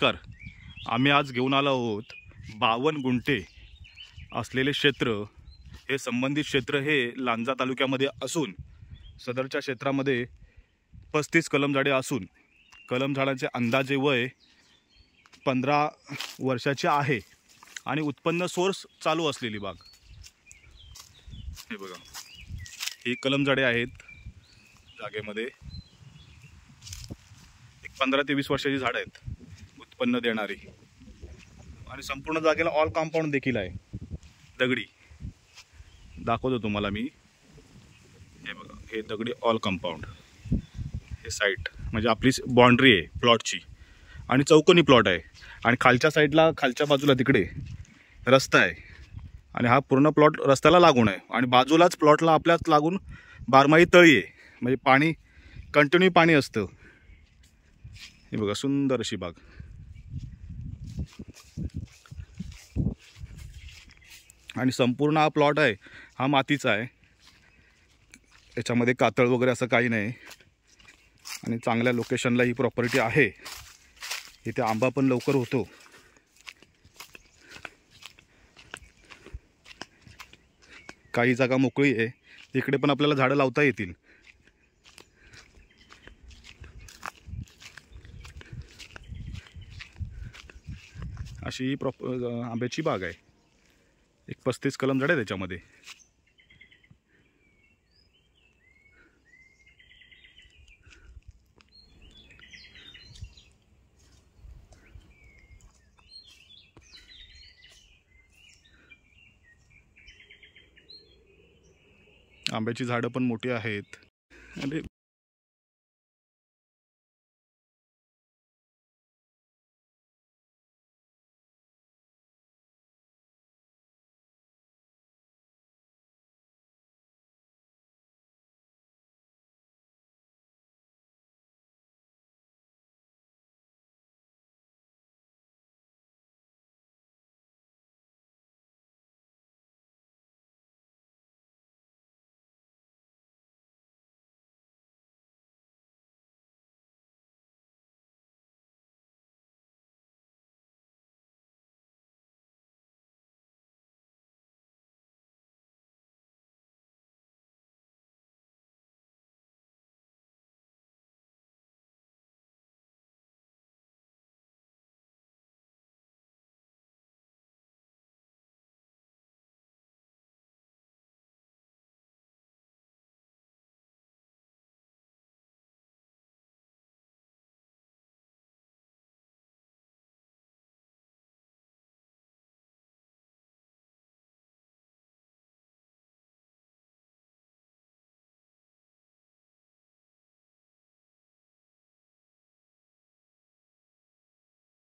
नमस्कार. आम्ही आज घेऊन आलो आहोत 52 गुंठे असलेले क्षेत्र. हे संबंधित क्षेत्र हे लांजा तालुक्यामध्ये असून सदरच्या क्षेत्रामध्ये 35 कलम झाडे असून कलम झाडांचे अंदाजे वय 15 वर्षाचे आहे आणि उत्पन्न सोर्स चालू असलेली बाग. हे बघा, ही कलम झाडे आहेत. जागेमध्ये 15 ते 20 वर्षाची झाड आहेत उत्पन्न देणारी. आणि संपूर्ण जागेला ऑल कंपाऊंड देखील आहे, दगडी. दाखवतो तुम्हाला मी. हे बघा, हे दगडी ऑल कंपाऊंड. हे साईट म्हणजे आपली बाउंड्री आहे प्लॉटची आणि चौकोनी प्लॉट आहे. आणि खालच्या साईडला, खालच्या बाजूला तिकडे रस्ता आहे आणि हा पूर्ण प्लॉट रस्त्याला लागून आहे. आणि बाजूलाच प्लॉटला आपल्याच लागून बारमाही तळी आहे, म्हणजे पाणी कंटिन्यू पाणी असतं. हे बघा, सुंदर अशी बाग. आणि संपूर्ण हा प्लॉट आहे हा मातीचा आहे. याच्यामध्ये कातळ वगैरे असं काही नाही. आणि चांगल्या लोकेशनला ही प्रॉपर्टी आहे. इथे आंबा पण लवकर होतो. काही जागा मोकळी आहे, इकडे पण आपल्याला झाडं लावता येतील. अशी ही आंब्याची बाग आहे. एक 35 कलम झाड आहे त्याच्यामध्ये. आंब्याची झाडं पण मोठी आहेत. आणि